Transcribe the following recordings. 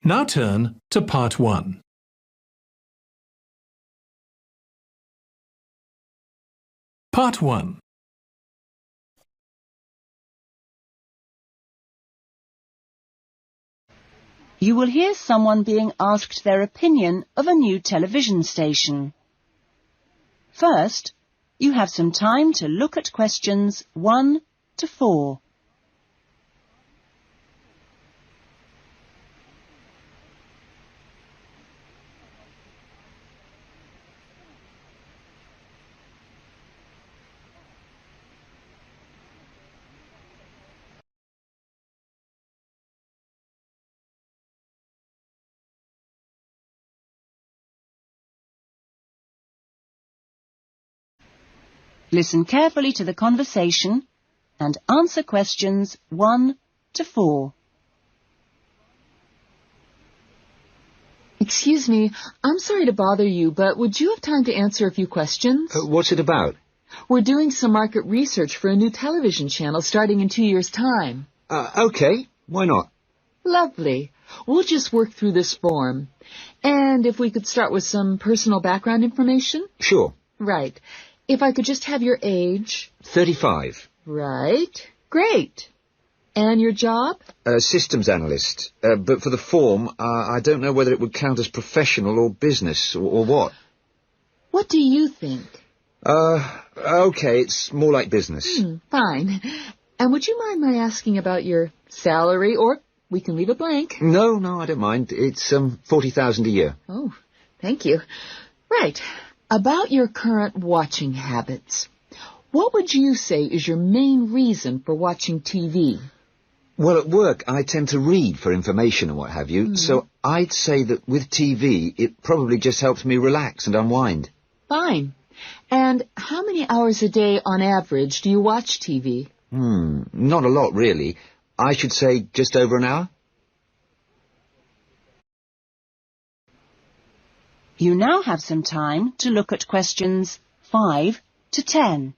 Now turn to Part 1. Part 1. You will hear someone being asked their opinion of a new television station. First, you have some time to look at questions 1 to 4. Listen carefully to the conversation and answer questions 1 to 4. Excuse me, I'm sorry to bother you, but would you have time to answer a few questions? What's it about? We're doing some market research for a new television channel starting in 2 years' time. Okay, why not? Lovely. We'll just work through this form. And if we could start with some personal background information? Sure. Right. If I could just have your age. 35. Right. Great. And your job? Systems analyst. But for the form, I don't know whether it would count as professional or business or what. What do you think? Okay, it's more like business. Fine. And would you mind my asking about your salary, or we can leave it blank? No, I don't mind. It's 40,000 a year. Oh, thank you. Right. About your current watching habits, what would you say is your main reason for watching TV? Well, at work, I tend to read for information and what have you, so I'd say that with TV, it probably just helps me relax and unwind. Fine. And how many hours a day on average do you watch TV? Not a lot, really. I should say just over an hour. You now have some time to look at questions 5 to 10.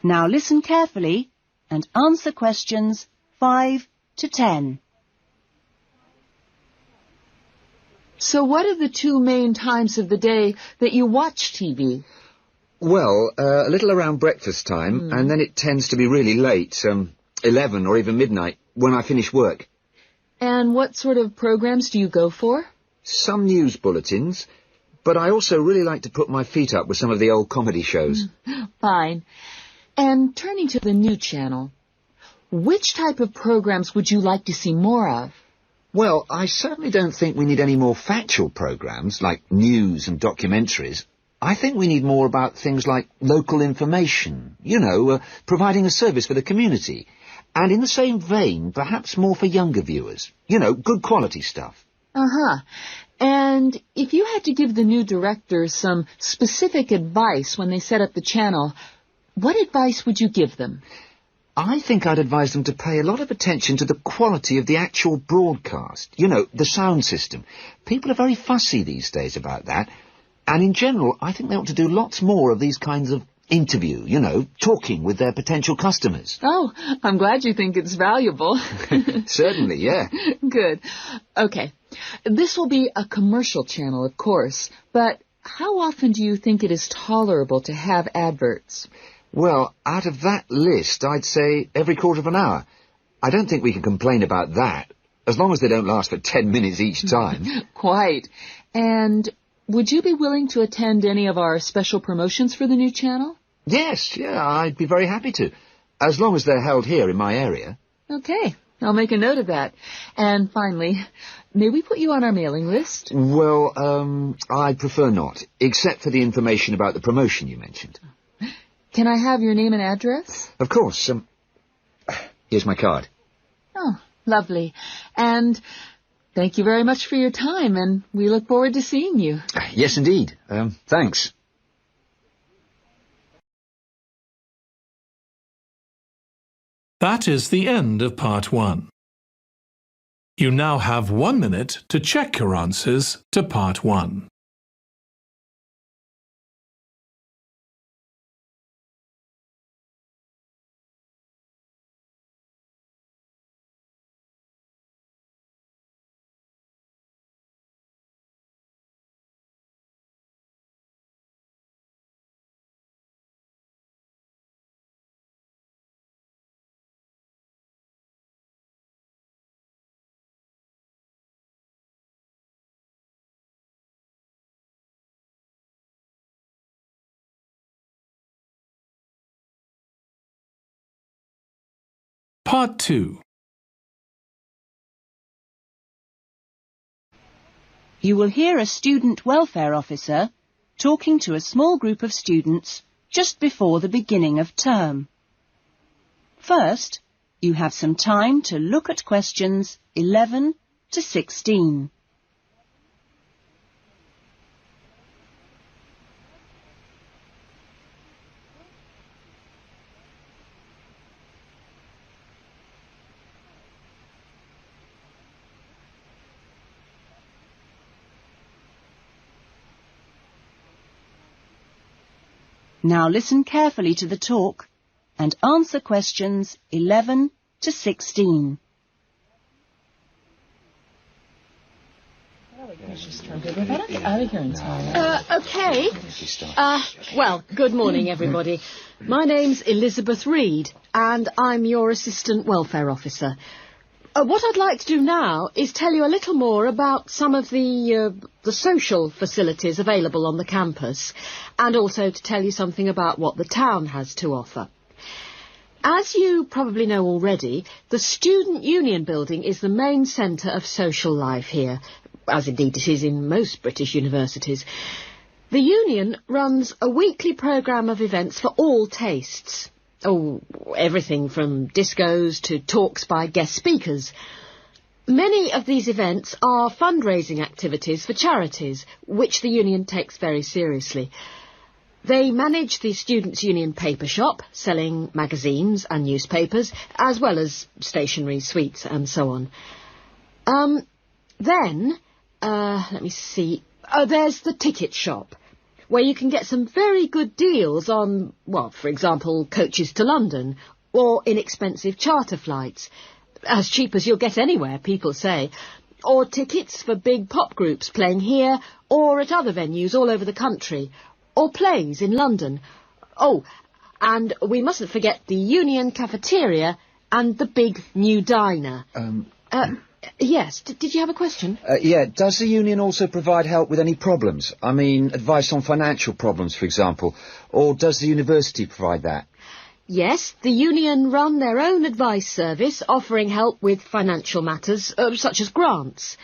Now listen carefully and answer questions 5 to 10. So what are the two main times of the day that you watch TV? Well, a little around breakfast time, and then it tends to be really late, 11 or even midnight, when I finish work. And what sort of programs do you go for? Some news bulletins, but I also really like to put my feet up with some of the old comedy shows. Fine. And turning to the new channel, which type of programs would you like to see more of? Well, I certainly don't think we need any more factual programs like news and documentaries. I think we need more about things like local information, providing a service for the community. And in the same vein, perhaps more for younger viewers. Good quality stuff. Uh-huh. And if you had to give the new directors some specific advice when they set up the channel, what advice would you give them? I think I'd advise them to pay a lot of attention to the quality of the actual broadcast. The sound system. People are very fussy these days about that. And in general, I think they ought to do lots more of these kinds of interview, talking with their potential customers. Oh, I'm glad you think it's valuable. Certainly, yeah. Good. Okay. This will be a commercial channel, of course, but how often do you think it is tolerable to have adverts? Well, out of that list, I'd say every quarter of an hour. I don't think we can complain about that, as long as they don't last for 10 minutes each time. Quite. And would you be willing to attend any of our special promotions for the new channel? Yes, I'd be very happy to, as long as they're held here in my area. Okay, I'll make a note of that. And finally, may we put you on our mailing list? Well, I prefer not, except for the information about the promotion you mentioned. Can I have your name and address? Of course. Here's my card. Oh, lovely. And thank you very much for your time, and we look forward to seeing you. Yes, indeed. Thanks. That is the end of Part 1. You now have 1 minute to check your answers to Part 1. Part 2. You will hear a student welfare officer talking to a small group of students just before the beginning of term. First, you have some time to look at questions 11 to 16. Now listen carefully to the talk and answer questions 11 to 16. Okay. Well, good morning, everybody. My name's Elizabeth Reed, and I'm your Assistant Welfare Officer. What I'd like to do now is tell you a little more about some of the social facilities available on the campus, and also to tell you something about what the town has to offer. As you probably know already, the Student Union Building is the main centre of social life here, as indeed it is in most British universities. The Union runs a weekly programme of events for all tastes. Oh, everything from discos to talks by guest speakers. Many of these events are fundraising activities for charities, which the Union takes very seriously. They manage the Students' Union paper shop, selling magazines and newspapers, as well as stationery, sweets and so on. Let me see. There's the ticket shop, where you can get some very good deals on, well, for example, coaches to London, or inexpensive charter flights, as cheap as you'll get anywhere, people say, or tickets for big pop groups playing here or at other venues all over the country, or plays in London. Oh, and we mustn't forget the Union cafeteria and the big new diner. Yes, did you have a question? Yeah, does the Union also provide help with any problems? I mean, advice on financial problems, for example, or does the university provide that? Yes, the Union run their own advice service, offering help with financial matters, such as grants.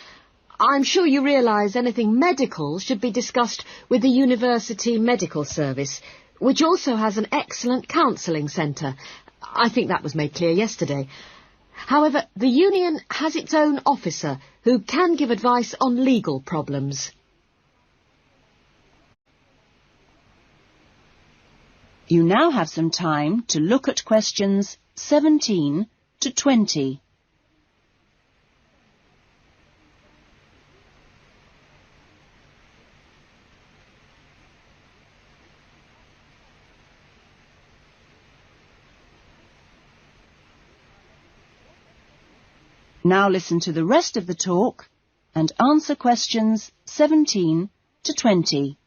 I'm sure you realise anything medical should be discussed with the University Medical Service, which also has an excellent counselling centre. I think that was made clear yesterday. However, the Union has its own officer who can give advice on legal problems. You now have some time to look at questions 17 to 20. Now listen to the rest of the talk and answer questions 17 to 20.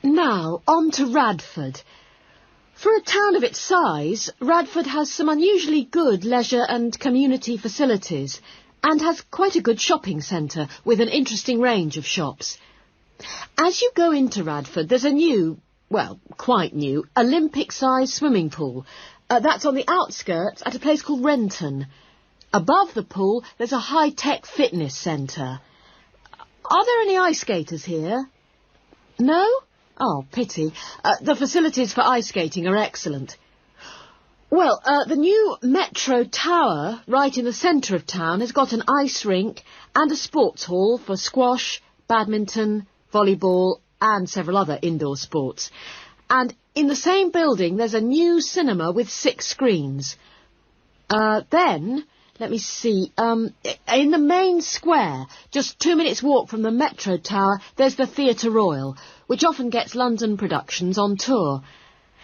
Now, on to Radford. For a town of its size, Radford has some unusually good leisure and community facilities, and has quite a good shopping centre with an interesting range of shops. As you go into Radford, there's a new, well, quite new, Olympic-sized swimming pool, That's on the outskirts at a place called Renton. Above the pool, there's a high-tech fitness centre. Are there any ice skaters here? No? Oh, pity. The facilities for ice skating are excellent. Well, the new Metro Tower, right in the centre of town, has got an ice rink and a sports hall for squash, badminton, volleyball and several other indoor sports. And in the same building, there's a new cinema with 6 screens. Then, let me see, in the main square, just 2 minutes' walk from the Metro Tower, there's the Theatre Royal, which often gets London productions on tour.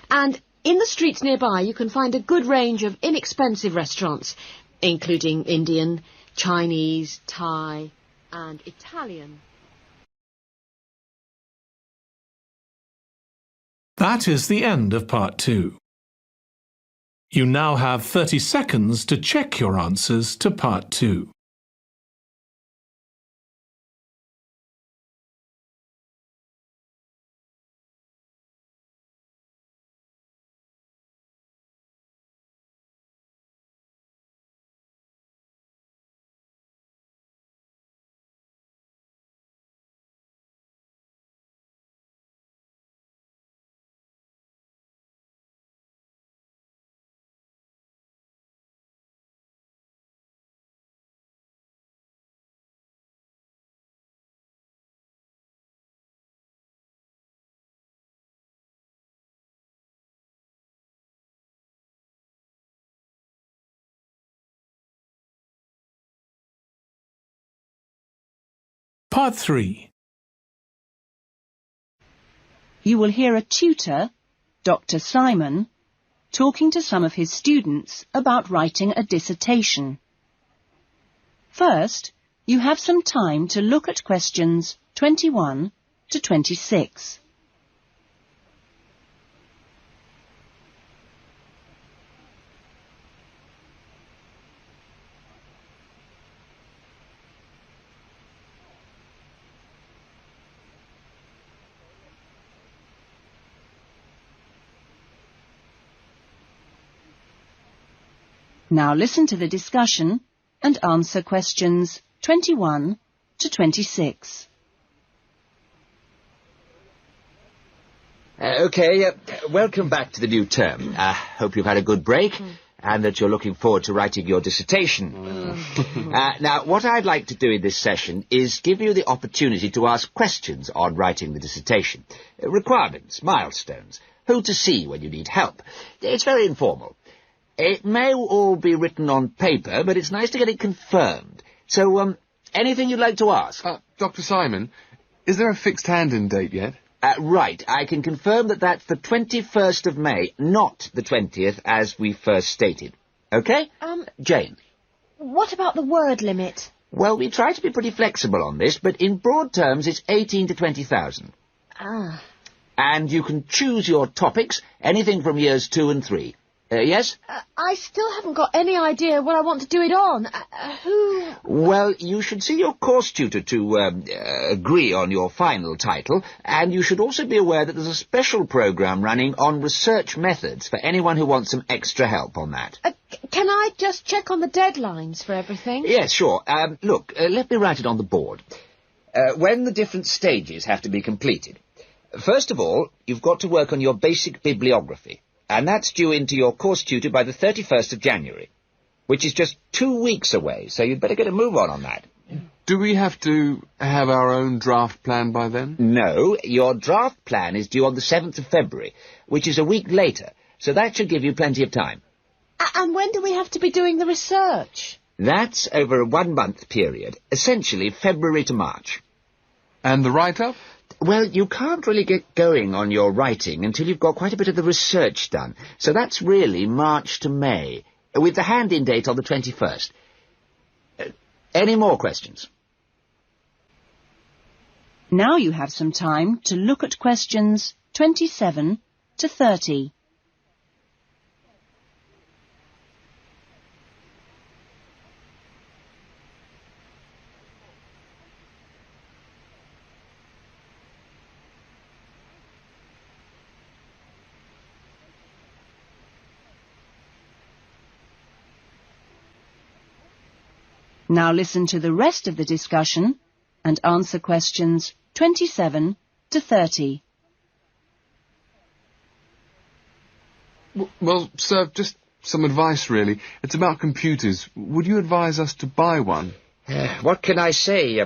And in the streets nearby, you can find a good range of inexpensive restaurants, including Indian, Chinese, Thai and Italian. That is the end of Part 2. You now have 30 seconds to check your answers to Part 2. Part 3. You will hear a tutor, Dr. Simon, talking to some of his students about writing a dissertation. First, you have some time to look at questions 21 to 26. Now listen to the discussion and answer questions 21 to 26. Welcome back to the new term. Hope you've had a good break and that you're looking forward to writing your dissertation. Now, what I'd like to do in this session is give you the opportunity to ask questions on writing the dissertation. Requirements, milestones, who to see when you need help. It's very informal. It may all be written on paper, but it's nice to get it confirmed. So, anything you'd like to ask? Dr. Simon, is there a fixed hand-in date yet? Right, I can confirm that that's the 21st of May, not the 20th, as we first stated. OK? Jane? What about the word limit? Well, we try to be pretty flexible on this, but in broad terms it's 18 to 20,000. Ah. And you can choose your topics, anything from years 2 and 3. Yes? I still haven't got any idea what I want to do it on. Who... Well, you should see your course tutor to agree on your final title, and you should also be aware that there's a special programme running on research methods for anyone who wants some extra help on that. Can I just check on the deadlines for everything? Yes, sure. Look, let me write it on the board. When the different stages have to be completed. First of all, you've got to work on your basic bibliography. And that's due in to your course tutor by the 31st of January, which is just 2 weeks away, so you'd better get a move on that. Do we have to have our own draft plan by then? No, your draft plan is due on the 7th of February, which is a week later, so that should give you plenty of time. And when do we have to be doing the research? That's over a 1-month period, essentially February to March. And the write-up? Well, you can't really get going on your writing until you've got quite a bit of the research done. So that's really March to May, with the hand-in date on the 21st. Any more questions? Now you have some time to look at questions 27 to 30. Now listen to the rest of the discussion and answer questions 27 to 30. Well, sir, just some advice, really. It's about computers. Would you advise us to buy one? What can I say,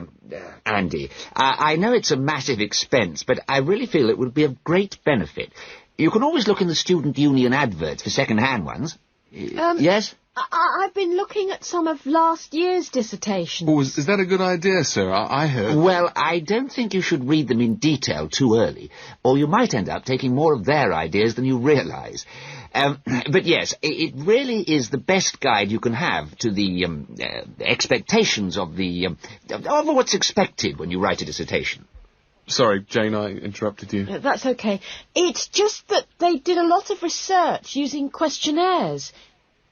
Andy? I know it's a massive expense, but I really feel it would be of great benefit. You can always look in the student union adverts for second-hand ones. Yes? I've been looking at some of last year's dissertations. Oh, is that a good idea, sir? I heard... Well, I don't think you should read them in detail too early, or you might end up taking more of their ideas than you realise. But yes, it really is the best guide you can have to the expectations of what's expected when you write a dissertation. Sorry, Jane, I interrupted you. That's okay. It's just that they did a lot of research using questionnaires.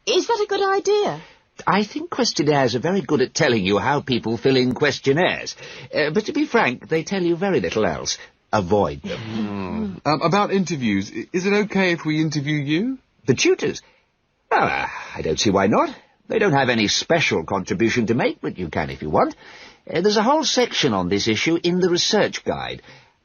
Is that a good idea? I think questionnaires are very good at telling you how people fill in questionnaires. But to be frank, they tell you very little else. Avoid them. About interviews, is it okay if we interview you? The tutors? Well, I don't see why not. They don't have any special contribution to make, but you can if you want. There's a whole section on this issue in the research guide.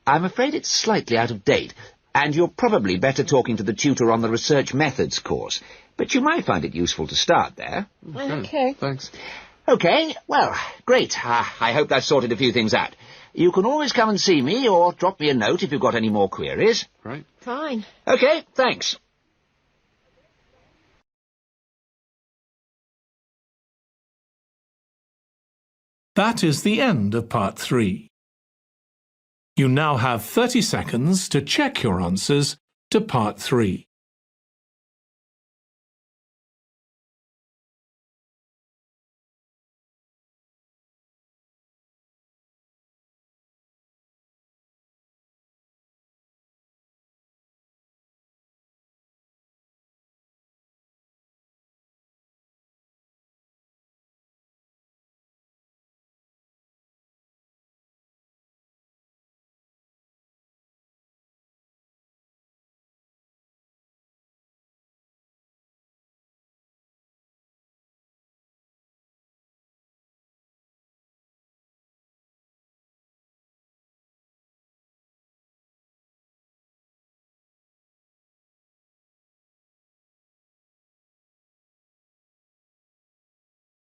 I'm afraid it's slightly out of date, and you're probably better talking to the tutor on the research methods course. But you might find it useful to start there. Okay. Thanks. Okay, well, great. I hope that sorted a few things out. You can always come and see me, or drop me a note if you've got any more queries. Right. Fine. Okay, thanks. That is the end of Part 3. You now have 30 seconds to check your answers to Part 3.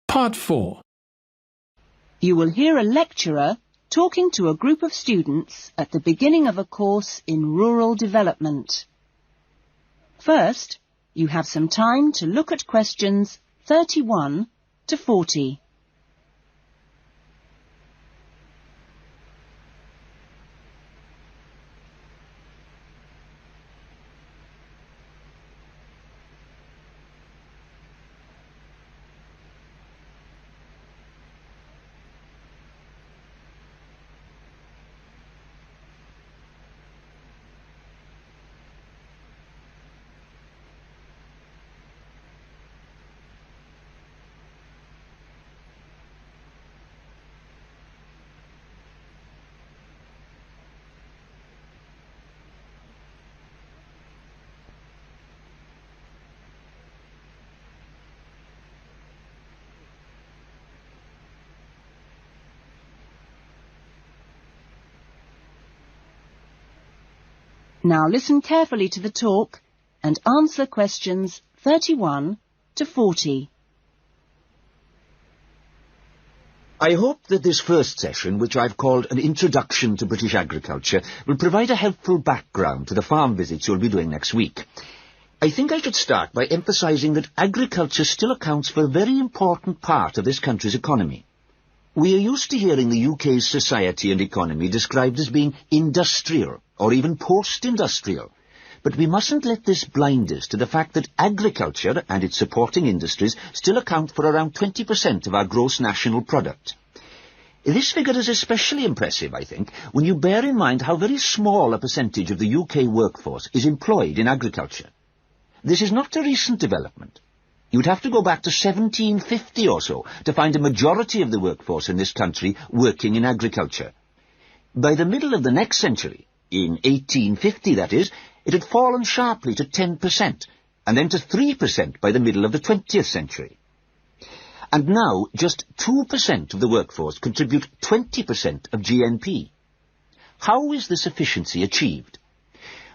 Part 4. You will hear a lecturer talking to a group of students at the beginning of a course in rural development. First, you have some time to look at questions 31 to 40. Now listen carefully to the talk and answer questions 31 to 40. I hope that this first session, which I've called An Introduction to British Agriculture, will provide a helpful background to the farm visits you'll be doing next week. I think I should start by emphasising that agriculture still accounts for a very important part of this country's economy. We are used to hearing the UK's society and economy described as being industrial or even post-industrial, but we mustn't let this blind us to the fact that agriculture and its supporting industries still account for around 20% of our gross national product. This figure is especially impressive, I think, when you bear in mind how very small a percentage of the UK workforce is employed in agriculture. This is not a recent development. You'd have to go back to 1750 or so to find a majority of the workforce in this country working in agriculture. By the middle of the next century, in 1850 that is, it had fallen sharply to 10%, and then to 3% by the middle of the 20th century. And now, just 2% of the workforce contribute 20% of GNP. How is this efficiency achieved?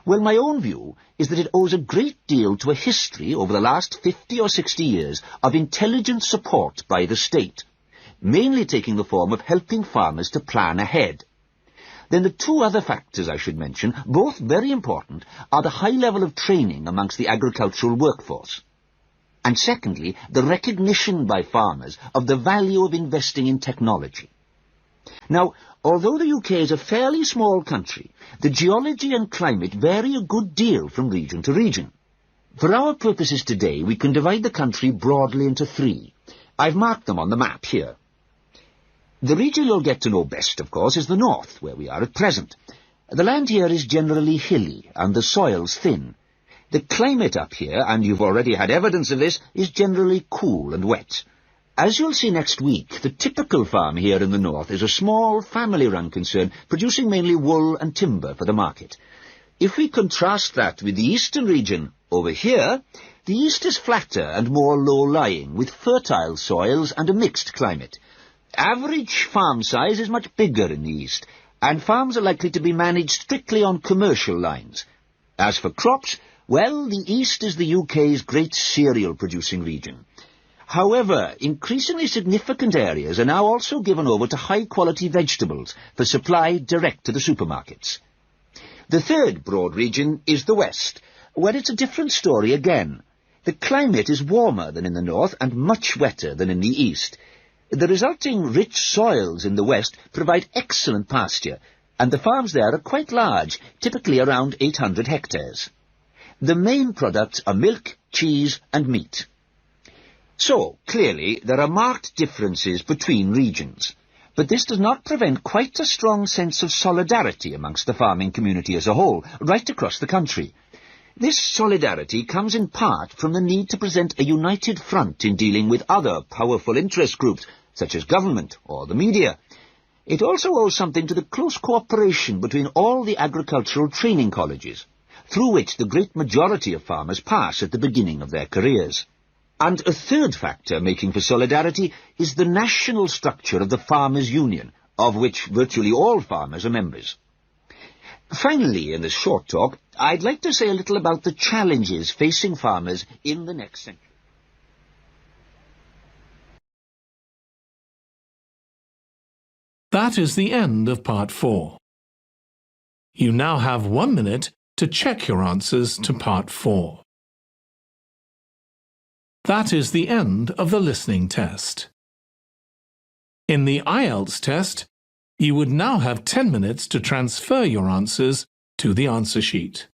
Well, my own view is that it owes a great deal to a history over the last 50 or 60 years of intelligent support by the state, mainly taking the form of helping farmers to plan ahead. Then the two other factors I should mention, both very important, are the high level of training amongst the agricultural workforce, and secondly, the recognition by farmers of the value of investing in technology. Now, although the UK is a fairly small country, the geology and climate vary a good deal from region to region. For our purposes today, we can divide the country broadly into three. I've marked them on the map here. The region you'll get to know best, of course, is the north, where we are at present. The land here is generally hilly, and the soil's thin. The climate up here, and you've already had evidence of this, is generally cool and wet. As you'll see next week, the typical farm here in the north is a small, family-run concern, producing mainly wool and timber for the market. If we contrast that with the eastern region, over here, the east is flatter and more low-lying, with fertile soils and a mixed climate. Average farm size is much bigger in the east, and farms are likely to be managed strictly on commercial lines. As for crops, well, the east is the UK's great cereal-producing region. However, increasingly significant areas are now also given over to high-quality vegetables for supply direct to the supermarkets. The third broad region is the west, where it's a different story again. The climate is warmer than in the north and much wetter than in the east. The resulting rich soils in the west provide excellent pasture, and the farms there are quite large, typically around 800 hectares. The main products are milk, cheese and meat. So, clearly, there are marked differences between regions, but this does not prevent quite a strong sense of solidarity amongst the farming community as a whole, right across the country. This solidarity comes in part from the need to present a united front in dealing with other powerful interest groups, such as government or the media. It also owes something to the close cooperation between all the agricultural training colleges, through which the great majority of farmers pass at the beginning of their careers. And a third factor making for solidarity is the national structure of the Farmers' Union, of which virtually all farmers are members. Finally, in this short talk, I'd like to say a little about the challenges facing farmers in the next century. That is the end of Part 4. You now have 1 minute to check your answers to Part 4. That is the end of the listening test. In the IELTS test, you would now have 10 minutes to transfer your answers to the answer sheet.